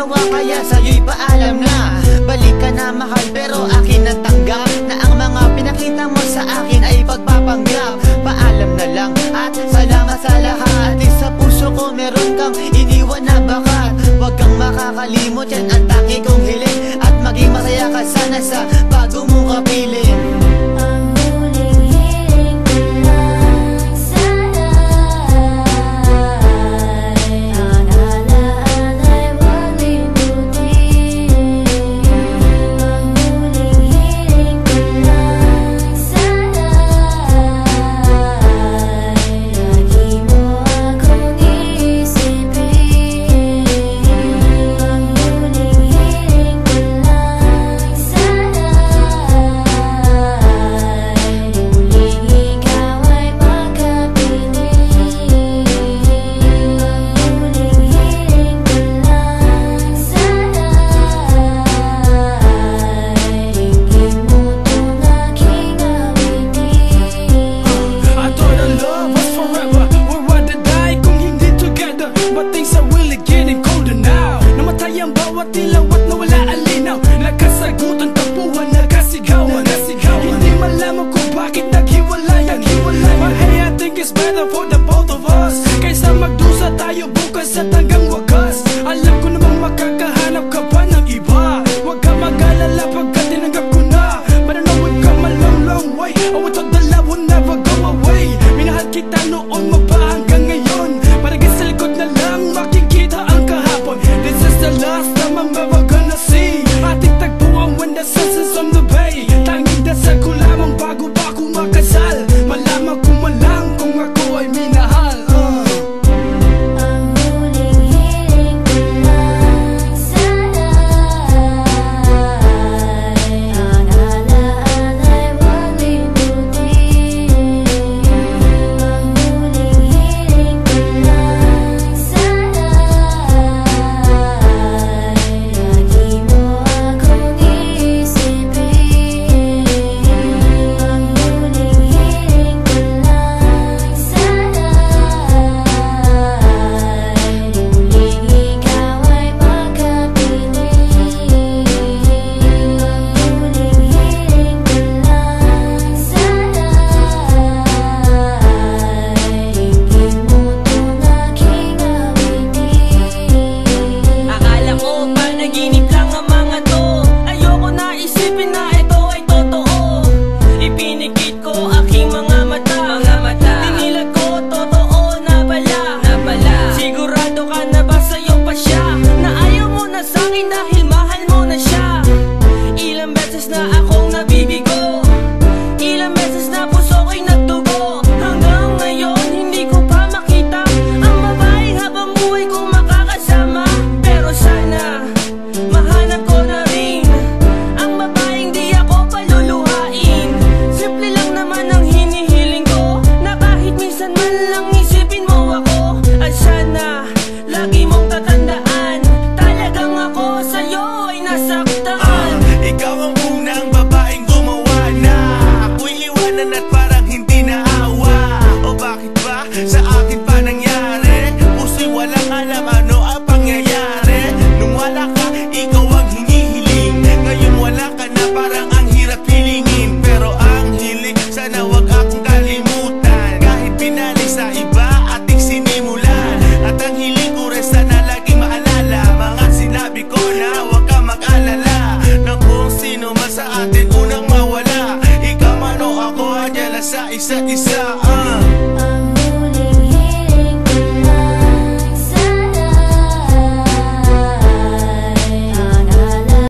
dalawa, kaya sa'yo'y paalam na. Balik ka na mahal, pero akin ang tanggap na ang mga pinakita mo sa akin ay pagpapanggap. Paalam na lang at salamat sa lahat. Sa puso ko meron kang iniwan na bakat. Huwag kang makakalimot, yan ang tangi kong hiling. At maging masaya ka sana sa bago mong kapiling. Tilawat na wala alinaw, nakasagutan, tapuhan, nagasigawan. Hindi malaman kung bakit naghiwalayan. But hey, I think it's better for the both of us, kaysa magdusa tayo bukas at hanggang wagas. Alam ko namang makakahanap ka pa ng iba. Huwag ka mag-alala pagkat tinanggap ko na. But I know we've come a long, long way. Oh, I thought the love will never go away. Minahal kita noon, mapa hanggang ngayon. Parang sa likod na lang makikita ang kahapon. This is the last time I'm ever gonna see ating tagpuan when the sun is on the bay. Tanging dasal ko lamang bago pa ako makasal. Malaman ko man lang kung ako ay minahal. Ang huling hiling ko lang sana ay ang alaan ay huwag limutin. Ang huling hiling ko lang sana lagi mo akong isipin. Ang huling hiling ko lang sana muling ikaw ay makapiling. Ang huling hiling ko lang sana ingin mo tong aking awitin. Akala ko panaginip lang ang mga to. Ayoko na isipin na ito ay totoo. Ipinikit ko aking mga mata. Dinilat ko, totoo na pala. Sigurado ka na ba sa'yo pa siya? Na ayaw mo na sa'kin dahil mahal mo na siya. Ilang beses na akong nabibigo, ilang beses na puso ko'y nagtugo. Hanggang ngayon hindi ko pa makita ang babaeng habang buhay ko makakasama. Pero sana mahanap ko na rin ang babaeng di ako paluluhain. Simple lang naman ang hinihiling ko, na kahit minsan man lang isipin mo ako. At sana lagi mong tatandaan, talagang ako sa'yo ay nasaktan. Ikaw ang unang babaeng gumawa na ako'y iwanan at parang hindi naawa. O bakit ba sa akin pa nangyari? Puso'y walang alam ano ang pangyayari. Nung wala ka, ikaw ang hinihiling. Ngayon wala ka na, parang ang hirap hilingin. Pero ang hiling, sana wag akong kalimutan. Kahit pinali sa iba ating sinimulan. At ang hiling ko rin sana laging maalala mga sinabi ko na wag ka mag-alala na kung sino man sa atin unang mawala. Ikaw man o ako, andyan lang sa isa't isa.